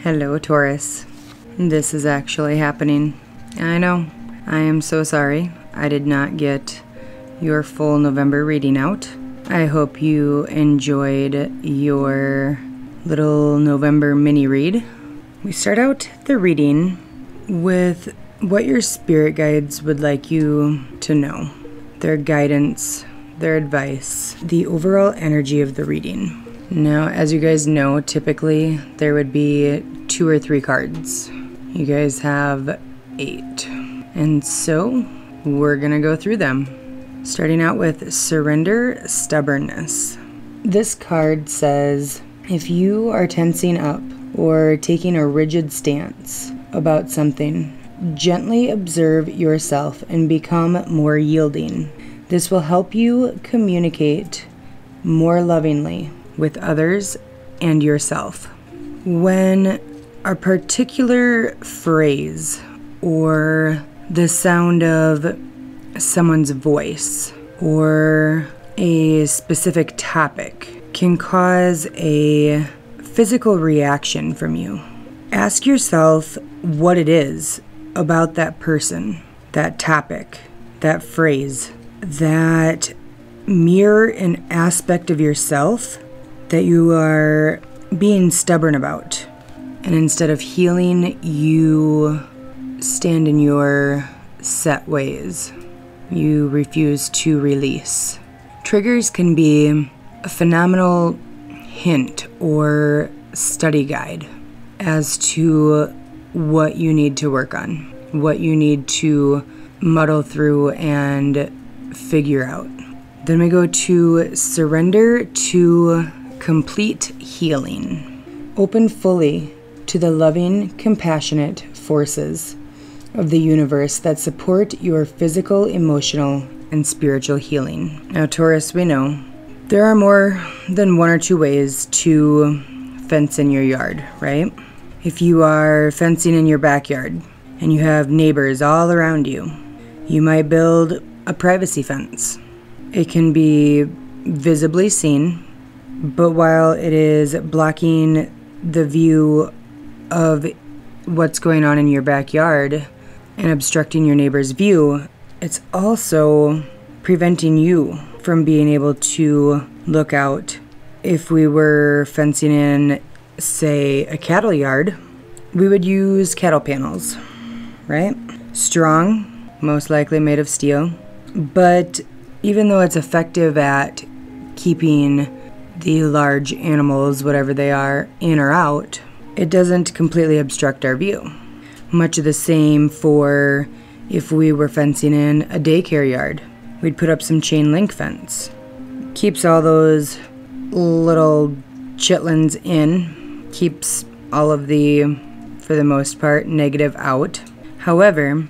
Hello, Taurus. This is actually happening. I know. I am so sorry. I did not get your full November reading out. I hope you enjoyed your little November mini read. We start out the reading with what your spirit guides would like you to know. Their guidance, their advice, the overall energy of the reading. Now, as you guys know, typically there would be 2 or 3 cards. You guys have 8. And so, we're gonna go through them. Starting out with Surrender Stubbornness. This card says, if you are tensing up or taking a rigid stance about something, gently observe yourself and become more yielding. This will help you communicate more lovingly with others and yourself. When a particular phrase or the sound of someone's voice or a specific topic can cause a physical reaction from you, ask yourself what it is about that person, that topic, that phrase, that mirror an aspect of yourself that you are being stubborn about. And instead of healing, you stand in your set ways. You refuse to release. Triggers can be a phenomenal hint or study guide as to what you need to work on, what you need to muddle through and figure out. Then we go to surrender to complete healing. Open fully to the loving, compassionate forces of the universe that support your physical, emotional, and spiritual healing. Now, Taurus, we know there are more than 1 or 2 ways to fence in your yard, right? If you are fencing in your backyard and you have neighbors all around you, you might build a privacy fence. It can be visibly seen, but while it is blocking the view of what's going on in your backyard and obstructing your neighbor's view, it's also preventing you from being able to look out. If we were fencing in, say, a cattle yard, we would use cattle panels, right? Strong, most likely made of steel, but even though it's effective at keeping the large animals, whatever they are, in or out, it doesn't completely obstruct our view. Much of the same for if we were fencing in a daycare yard. We'd put up some chain link fence. Keeps all those little chitlins in, keeps all of the, for the most part, negative out. However,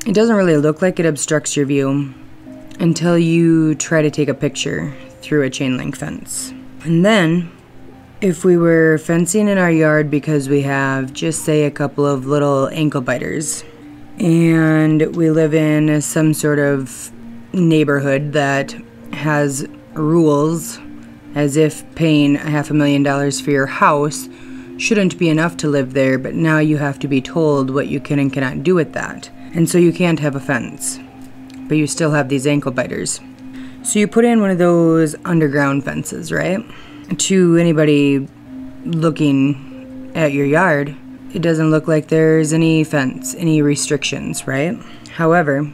it doesn't really look like it obstructs your view until you try to take a picture through a chain link fence. And then, if we were fencing in our yard because we have, just say, a couple of little ankle biters, and we live in some sort of neighborhood that has rules, as if paying $500,000 for your house shouldn't be enough to live there, but now you have to be told what you can and cannot do with that. And so you can't have a fence, but you still have these ankle biters. So you put in one of those underground fences, right? To anybody looking at your yard, it doesn't look like there's any fence, any restrictions, right? However,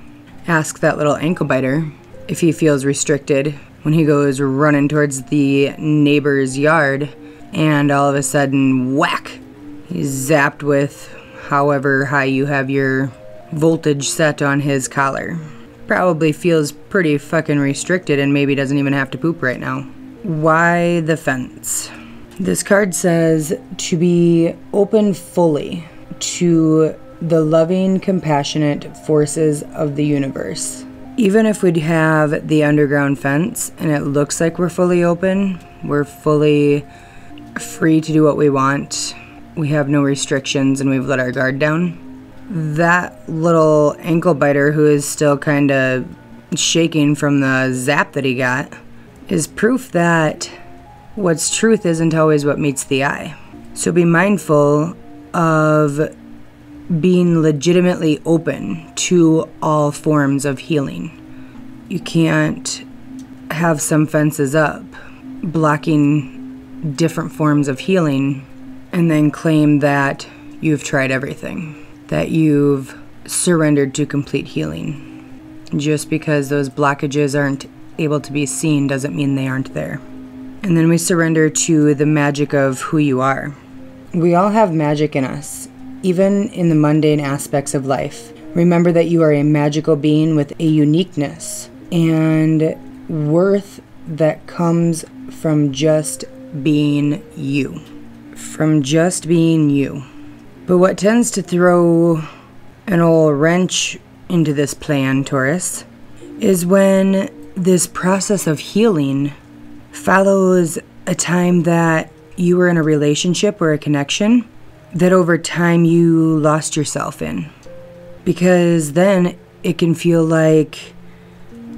ask that little ankle biter if he feels restricted when he goes running towards the neighbor's yard and all of a sudden, whack, he's zapped with however high you have your voltage set on his collar. Probably feels pretty fucking restricted and maybe doesn't even have to poop right now. Why the fence? This card says to be open fully to the loving, compassionate forces of the universe. Even if we'd have the underground fence and it looks like we're fully open, we're fully free to do what we want, we have no restrictions and we've let our guard down, that little ankle biter who is still kind of shaking from the zap that he got is proof that what's truth isn't always what meets the eye. So be mindful of being legitimately open to all forms of healing. You can't have some fences up blocking different forms of healing and then claim that you've tried everything, that you've surrendered to complete healing. Just because those blockages aren't able to be seen doesn't mean they aren't there. And then we surrender to the magic of who you are. We all have magic in us, even in the mundane aspects of life. Remember that you are a magical being with a uniqueness and worth that comes from just being you. From just being you. But what tends to throw an old wrench into this plan, Taurus, is when this process of healing follows a time that you were in a relationship or a connection that over time you lost yourself in. Because then it can feel like,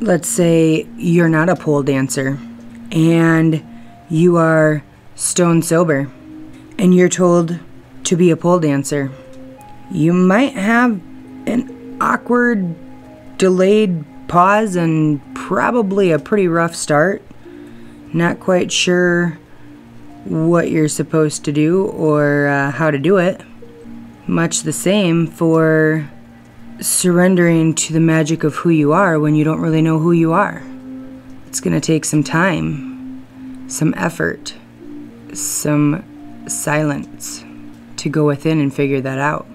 let's say you're not a pole dancer and you are stone sober and you're told to be a pole dancer. You might have an awkward, delayed pause and probably a pretty rough start. Not quite sure what you're supposed to do or how to do it. Much the same for surrendering to the magic of who you are when you don't really know who you are. It's going to take some time, some effort, some silence to go within and figure that out.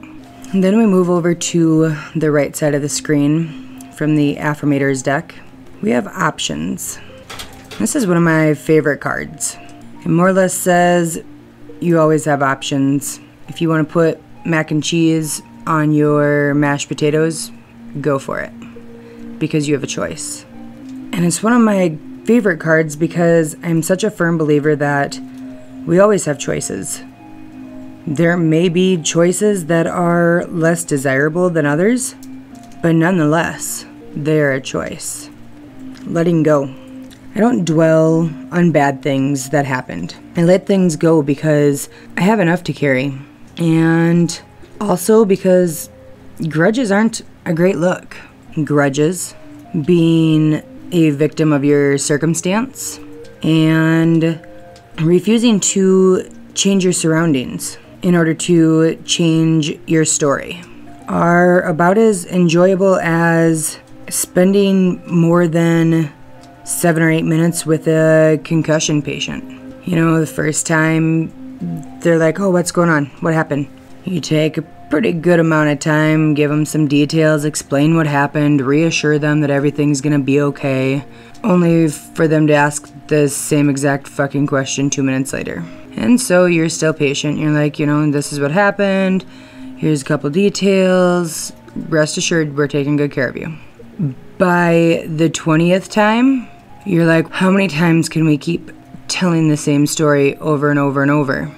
And then we move over to the right side of the screen from the Affirmators deck. We have options. This is one of my favorite cards. It more or less says you always have options. If you want to put mac and cheese on your mashed potatoes, go for it, because you have a choice. And it's one of my favorite cards because I'm such a firm believer that we always have choices. There may be choices that are less desirable than others, but nonetheless, they're a choice. Letting go. I don't dwell on bad things that happened. I let things go because I have enough to carry. And also because grudges aren't a great look. Grudges, being a victim of your circumstance, and refusing to change your surroundings in order to change your story are about as enjoyable as spending more than 7 or 8 minutes with a concussion patient. You know, the first time they're like, oh, what's going on? What happened? You take a pretty good amount of time, give them some details, explain what happened, reassure them that everything's gonna be okay, only for them to ask the same exact fucking question 2 minutes later. And so you're still patient. You're like, you know, this is what happened. Here's a couple details. Rest assured, we're taking good care of you. By the 20th time, you're like, how many times can we keep telling the same story over and over and over?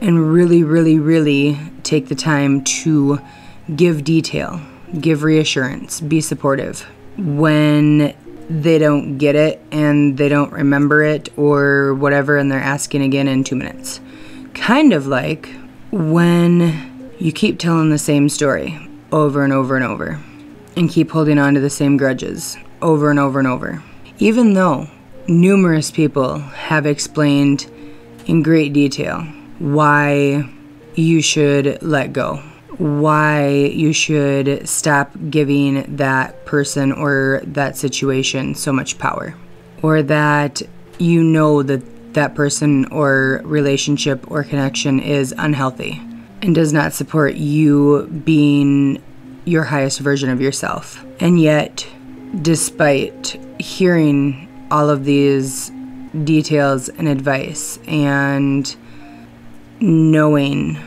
And really, really, really take the time to give detail, give reassurance, be supportive. When they don't get it and they don't remember it or whatever and they're asking again in 2 minutes. Kind of like when you keep telling the same story over and over and over and keep holding on to the same grudges over and over and over. Even though numerous people have explained in great detail why you should let go, why you should stop giving that person or that situation so much power, or that you know that that person or relationship or connection is unhealthy and does not support you being your highest version of yourself. And yet, despite hearing all of these details and advice and knowing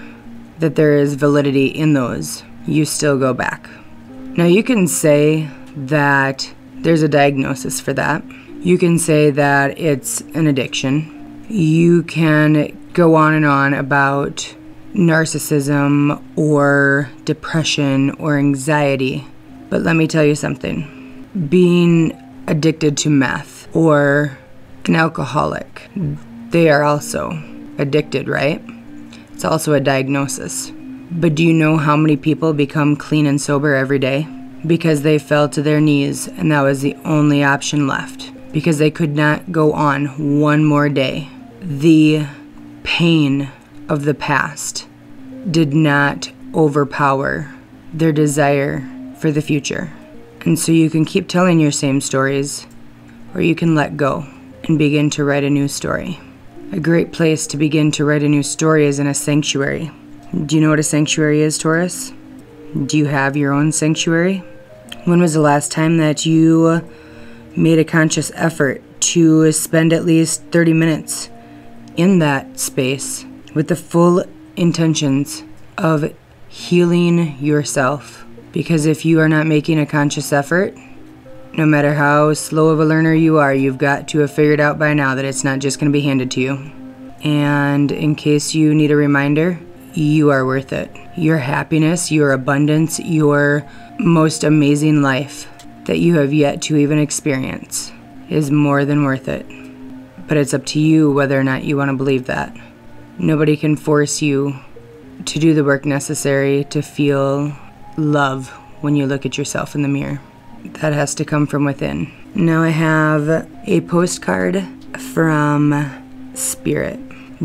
that there is validity in those, you still go back. Now you can say that there's a diagnosis for that. You can say that it's an addiction. You can go on and on about narcissism or depression or anxiety. But let me tell you something. Being addicted to meth or an alcoholic, they are also addicted, right? It's also a diagnosis. But do you know how many people become clean and sober every day? Because they fell to their knees and that was the only option left. Because they could not go on one more day. The pain of the past did not overpower their desire for the future. And so you can keep telling your same stories, or you can let go and begin to write a new story. A great place to begin to write a new story is in a sanctuary. Do you know what a sanctuary is, Taurus? Do you have your own sanctuary? When was the last time that you made a conscious effort to spend at least 30 minutes in that space with the full intentions of healing yourself? Because if you are not making a conscious effort, no matter how slow of a learner you are, you've got to have figured out by now that it's not just going to be handed to you. And in case you need a reminder, you are worth it. Your happiness, your abundance, your most amazing life that you have yet to even experience is more than worth it. But it's up to you whether or not you want to believe that. Nobody can force you to do the work necessary to feel love when you look at yourself in the mirror. That has to come from within. Now I have a postcard from Spirit.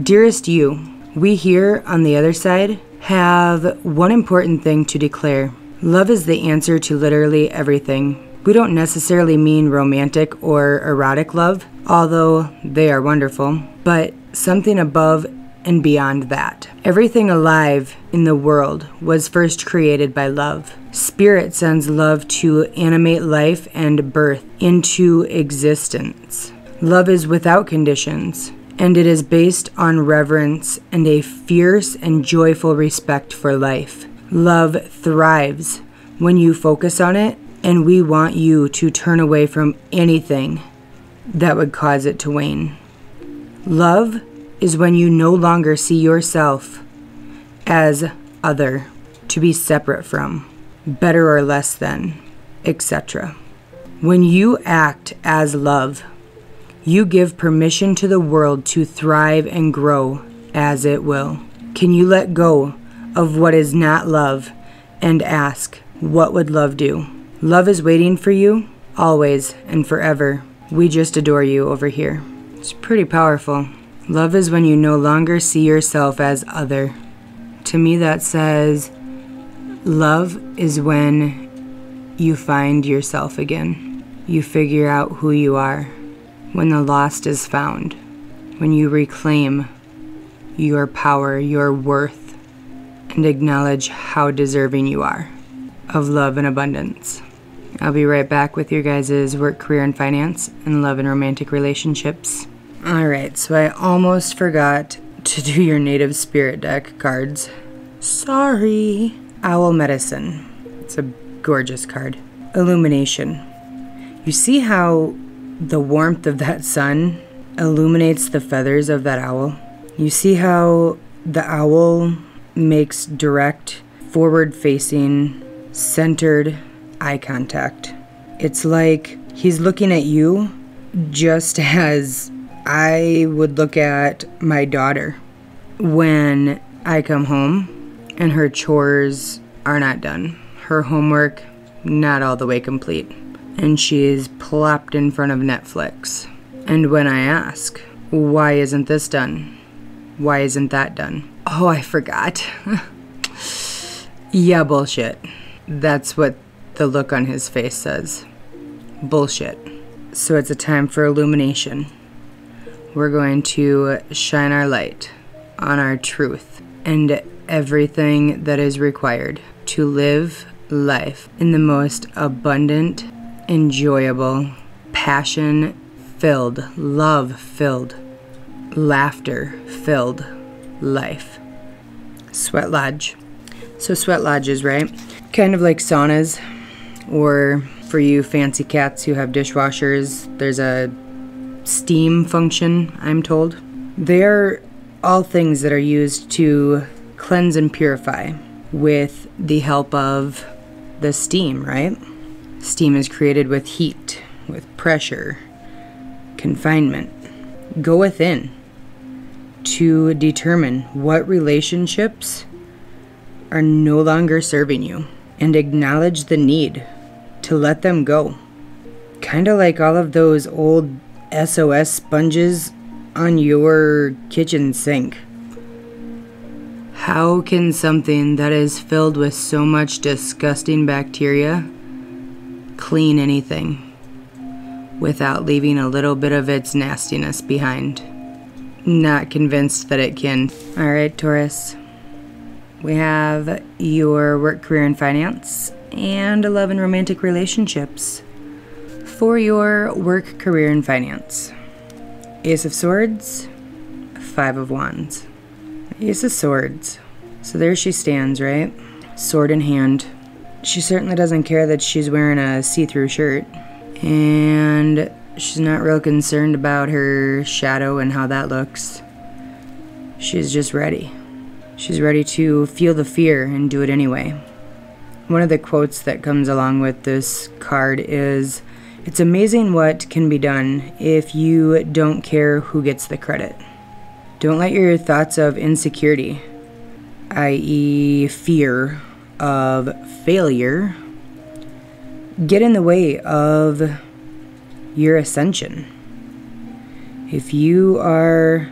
Dearest you, we here on the other side have one important thing to declare. Love is the answer to literally everything. We don't necessarily mean romantic or erotic love, although they are wonderful, but something above and beyond that. Everything alive in the world was first created by love. Spirit sends love to animate life and birth into existence. Love is without conditions, and it is based on reverence and a fierce and joyful respect for life. Love thrives when you focus on it, and we want you to turn away from anything that would cause it to wane. Love is when you no longer see yourself as other, to be separate from, better or less than, etc. When you act as love, you give permission to the world to thrive and grow as it will. Can you let go of what is not love and ask, what would love do? Love is waiting for you, always and forever. We just adore you over here. It's pretty powerful. Love is when you no longer see yourself as other. To me, that says love is when you find yourself again. You figure out who you are. When the lost is found. When you reclaim your power, your worth, and acknowledge how deserving you are of love and abundance. I'll be right back with your guys' work, career, and finance, and love and romantic relationships. Alright, so I almost forgot to do your native spirit deck cards. Sorry. Owl Medicine. It's a gorgeous card. Illumination. You see how the warmth of that sun illuminates the feathers of that owl? You see how the owl makes direct, forward-facing, centered eye contact. It's like he's looking at you just as I would look at my daughter when I come home and her chores are not done. Her homework not all the way complete. And she's plopped in front of Netflix. And when I ask, why isn't this done? Why isn't that done? Oh, I forgot. Yeah, bullshit. That's what the look on his face says. Bullshit. So it's a time for illumination. We're going to shine our light on our truth and everything that is required to live life in the most abundant, enjoyable, passion-filled, love-filled, laughter-filled life. Sweat lodge. So sweat lodges, right? Kind of like saunas, or for you fancy cats who have dishwashers, there's a steam function, I'm told. They're all things that are used to cleanse and purify with the help of the steam, right? Steam is created with heat, with pressure, confinement. Go within to determine what relationships are no longer serving you, and acknowledge the need to let them go. Kind of like all of those old SOS sponges on your kitchen sink. How can something that is filled with so much disgusting bacteria clean anything without leaving a little bit of its nastiness behind? Not convinced that it can. Alright, Taurus. We have your work, career, and finance, and love and romantic relationships. For your work, career, and finance, Ace of Swords, Five of Wands. Ace of Swords. So there she stands, right? Sword in hand. She certainly doesn't care that she's wearing a see-through shirt. And she's not real concerned about her shadow and how that looks. She's just ready. She's ready to feel the fear and do it anyway. One of the quotes that comes along with this card is, "It's amazing what can be done if you don't care who gets the credit." Don't let your thoughts of insecurity, i.e. fear of failure, get in the way of your ascension. If you are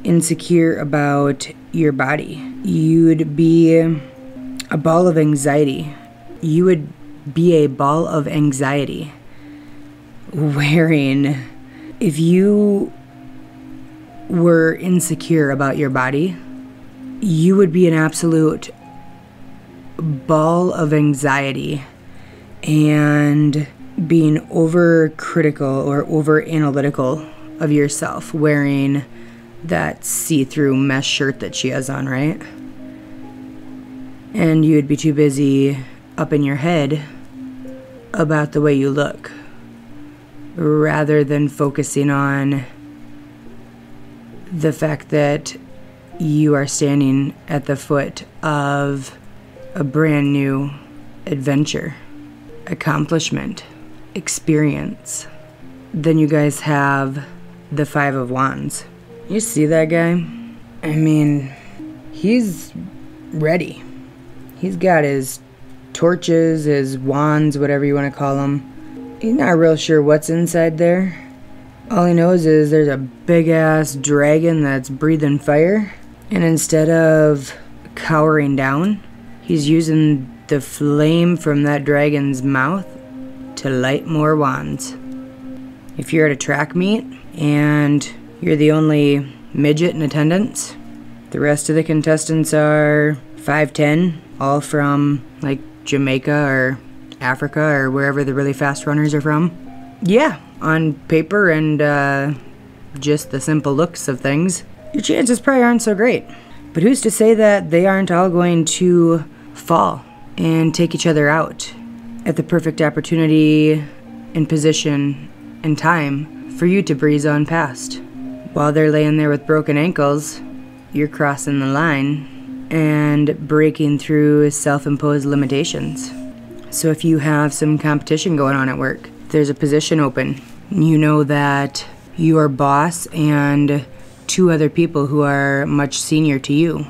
insecure about your body, you'd be a ball of anxiety. You would be a ball of anxiety wherein if you were insecure about your body, you would be an absolute ball of anxiety and being overcritical or over analytical of yourself, wearing that see-through mesh shirt that she has on, right? And you'd be too busy up in your head about the way you look, rather than focusing on the fact that you are standing at the foot of a brand new adventure, accomplishment, experience. Then you guys have the Five of Wands. You see that guy? I mean, he's ready. He's got his torches, his wands, whatever you want to call them. He's not real sure what's inside there. All he knows is there's a big-ass dragon that's breathing fire. And instead of cowering down, he's using the flame from that dragon's mouth to light more wands. If you're at a track meet and you're the only midget in attendance, the rest of the contestants are 5'10", all from like Jamaica or Africa or wherever the really fast runners are from. Yeah, on paper and just the simple looks of things, your chances probably aren't so great. But who's to say that they aren't all going to fall and take each other out at the perfect opportunity and position and time for you to breeze on past. While they're laying there with broken ankles, you're crossing the line and breaking through self-imposed limitations. So if you have some competition going on at work, there's a position open, you know that your boss and two other people who are much senior to you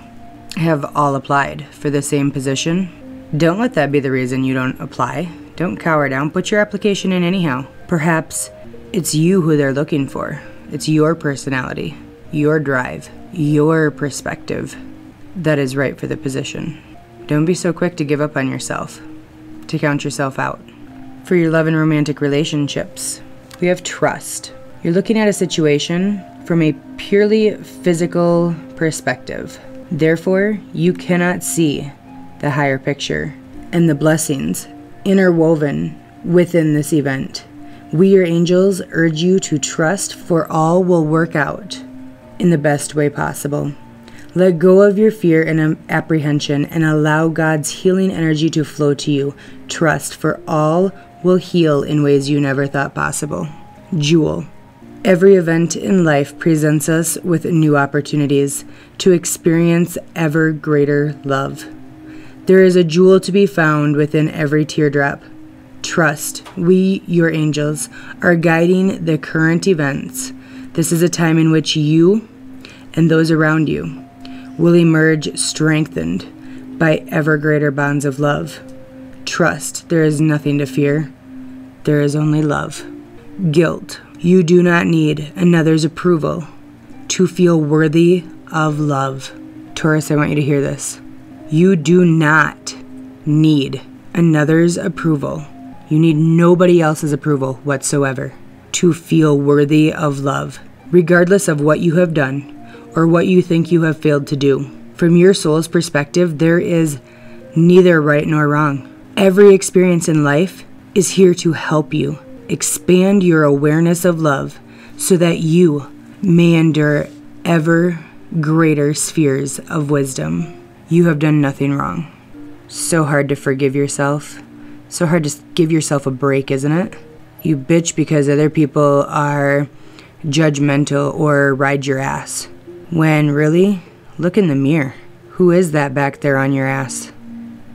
have all applied for the same position. Don't let that be the reason you don't apply. Don't cower down. Put your application in anyhow. Perhaps it's you who they're looking for. It's your personality, your drive, your perspective that is right for the position. Don't be so quick to give up on yourself, to count yourself out. For your love and romantic relationships, we have trust. You're looking at a situation from a purely physical perspective. Therefore, you cannot see the higher picture and the blessings interwoven within this event. We, your angels, urge you to trust, for all will work out in the best way possible. Let go of your fear and apprehension and allow God's healing energy to flow to you. Trust, for all will heal in ways you never thought possible. Jewel. Every event in life presents us with new opportunities to experience ever greater love. There is a jewel to be found within every teardrop. Trust, we, your angels, are guiding the current events. This is a time in which you and those around you will emerge strengthened, by ever greater bonds of love. Trust, there is nothing to fear. There is only love. Guilt, you do not need another's approval to feel worthy of love. Taurus, I want you to hear this. You do not need another's approval. You need nobody else's approval whatsoever to feel worthy of love, regardless of what you have done or what you think you have failed to do. From your soul's perspective, there is neither right nor wrong. Every experience in life is here to help you expand your awareness of love so that you may endure ever greater spheres of wisdom. You have done nothing wrong. So hard to forgive yourself. So hard to give yourself a break, isn't it? You bitch because other people are judgmental or ride your ass. When really, look in the mirror. Who is that back there on your ass?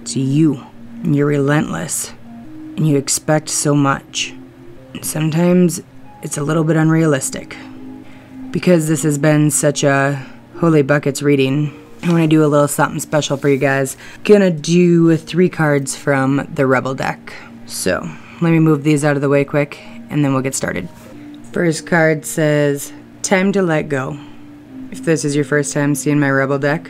It's you. You're relentless. And you expect so much. Sometimes it's a little bit unrealistic. Because this has been such a holy buckets reading, I want to do a little something special for you guys. Gonna do 3 cards from the Rebel deck. So, let me move these out of the way quick, and then we'll get started. First card says, time to let go. If this is your first time seeing my Rebel deck,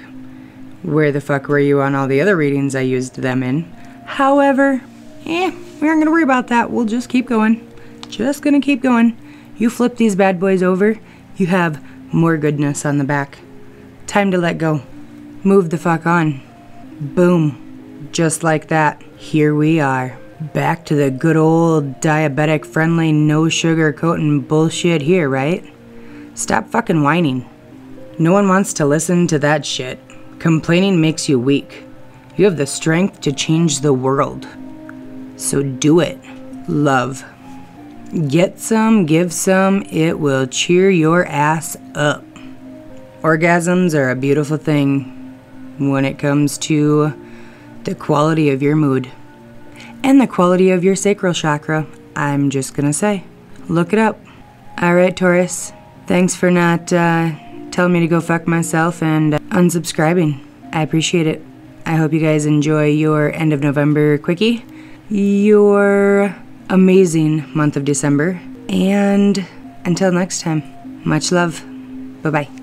where the fuck were you on all the other readings I used them in? However, we aren't gonna worry about that. We'll just keep going. Just gonna keep going. You flip these bad boys over, you have more goodness on the back. Time to let go. Move the fuck on. Boom. Just like that. Here we are. Back to the good old diabetic friendly no sugar coating bullshit here, right? Stop fucking whining. No one wants to listen to that shit. Complaining makes you weak. You have the strength to change the world. So do it. Love. Get some, give some, it will cheer your ass up. Orgasms are a beautiful thing when it comes to the quality of your mood and the quality of your sacral chakra. I'm just gonna say, look it up. Alright, Taurus, thanks for not telling me to go fuck myself and unsubscribing. I appreciate it. I hope you guys enjoy your end of November quickie, your amazing month of December, and until next time, much love. Bye-bye.